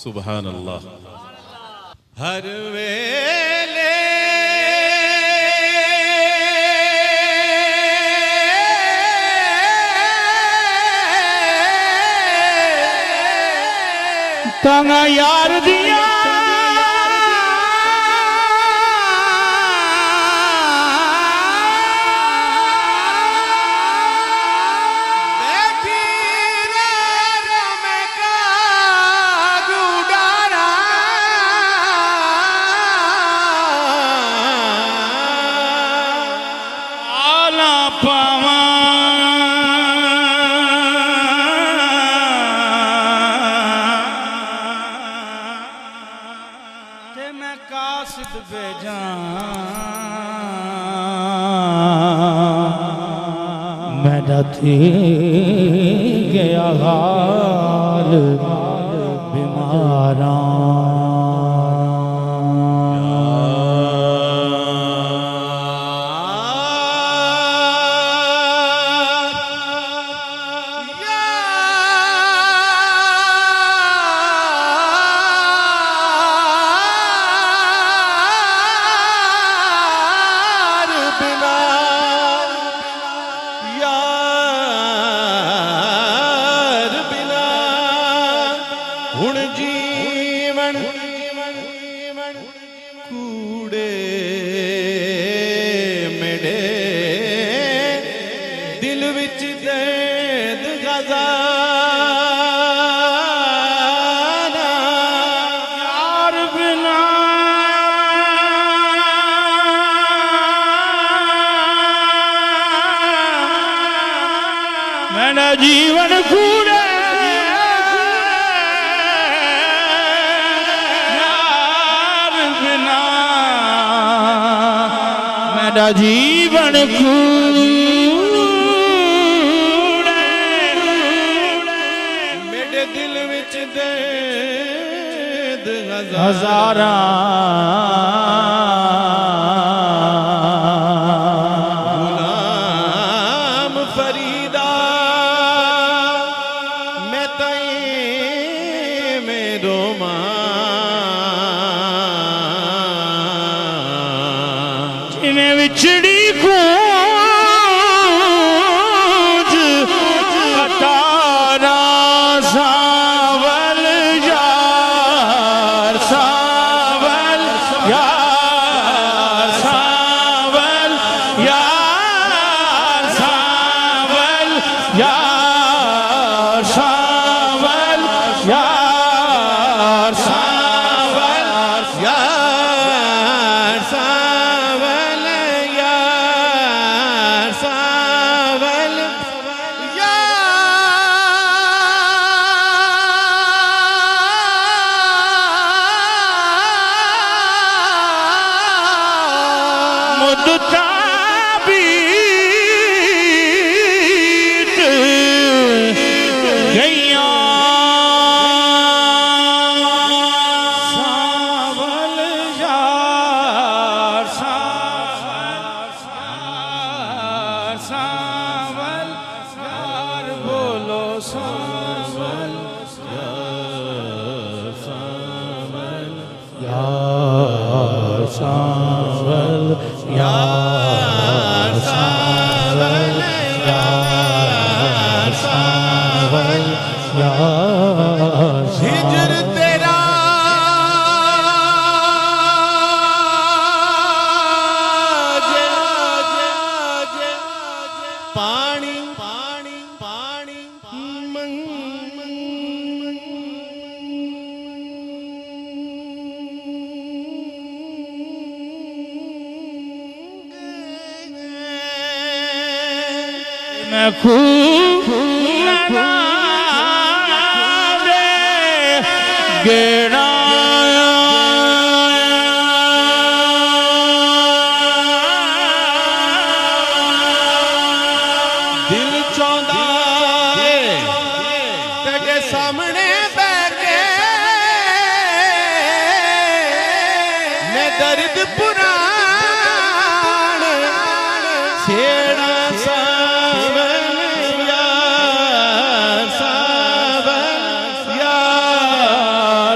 सुभान अल्लाह। हर वेले तंगा यार दिया मेरा थी गया हाल बीमारा कूड़े मेरे दिल विच दर्द गज़ाना यार बिना मेरा जीवन कूड़े मेरा जीवन कूड़े मेरे दिल विच दर्द हज़ारा गुलाम फरीदा मैं तई मेरो मां जिन्हें विछड़ी कूंज कटारा सावल यार सावल यार सावल यार सावल यार सावल यार सावल यार सावल यार सावल मुद्दता बीत गईया सावल यार सावल यार बोलो सावल यार सावल यार सावल यार सावल यार हिजर तेरा पानी पानी पानी मैं खूब लगावे गेड़ा दिल चाहता है तेरे सामने बैठे मैं दर्द पुराण छेड़ा सावन यार सावन यार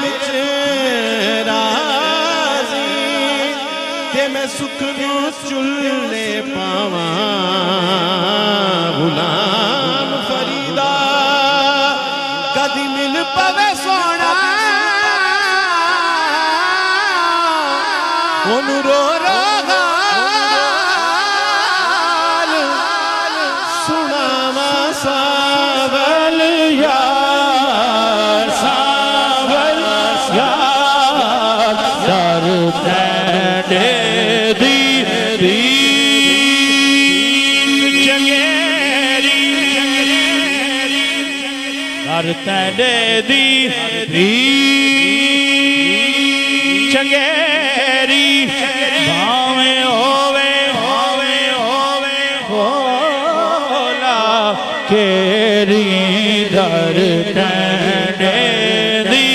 विच राजी ते मैं सुख नू चुल्ले पावा गुलाम फरीदा कदी मिल पवे सोना ओनू रो रो गाल सुनावा सावल यार सावल यार दर तेरे दी चंगेरी दर तेरे दी चंगेरी भावें होवे होवे होवे होला केरी दर तेरे दी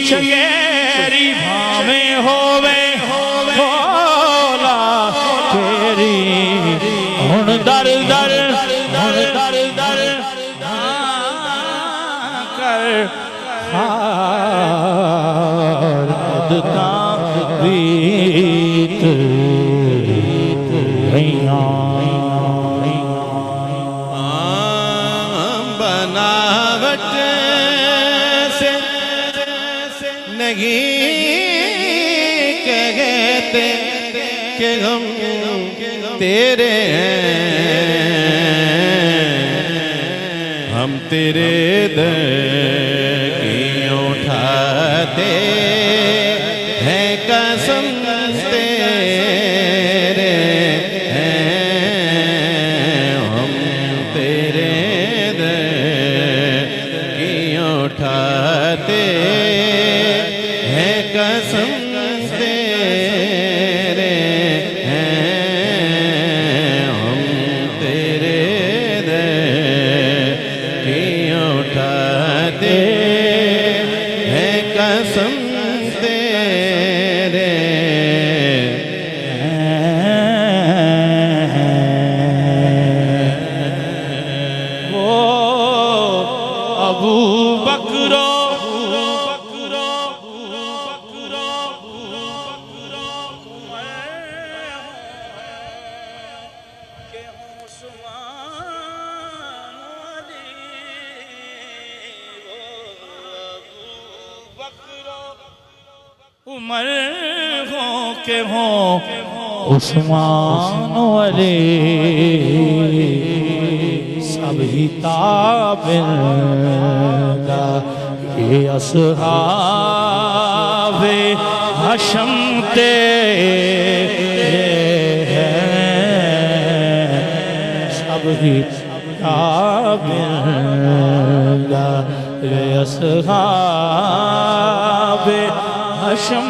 चंगेरी भावें होवे होला केरी हुण दर दर हुण दर दर कर हार मदता बीत बनावट से नहीं कहते कि हम तेरे हैं हम तेरे दर की उठाते हैं कसम तेरे हैं हम तेरे दर की उठाते हैं कसम तेरे हैं हम तेरे दर की उठाते हैं कसम तेरे वो अबू बकरो उमर हो के हो उस्मान वाले सभी ताबिंदा ये असहाबे हशम तेरे हैं सभी ताबिंदा ये असहाबे हशम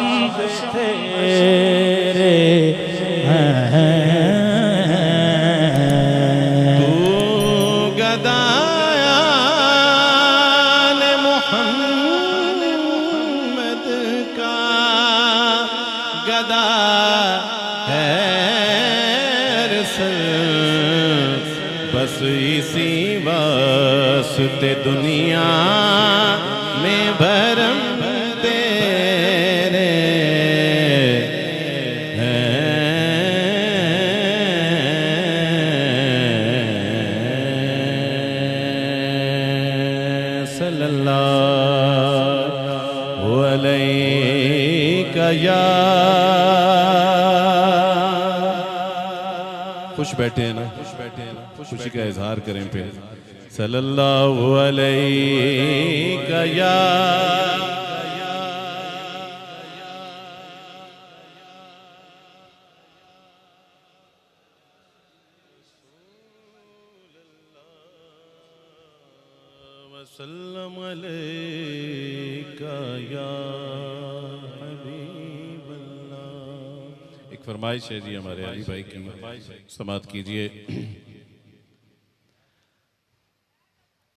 तेरे तू गदायान मोहम्मद का गदा है रसूल बस इसी वास्ते दुनिया में भरम तेरे हैं सल्लल्लाहु अलैका या खुश बैठे हैं ना खुशी का इजहार करें फिर सल्लल्लाहु अलैका या वसल्लम अलैका या हबीब अल्लाह। एक फरमाइश है जी हमारे अली भाई की, समाअत कीजिए।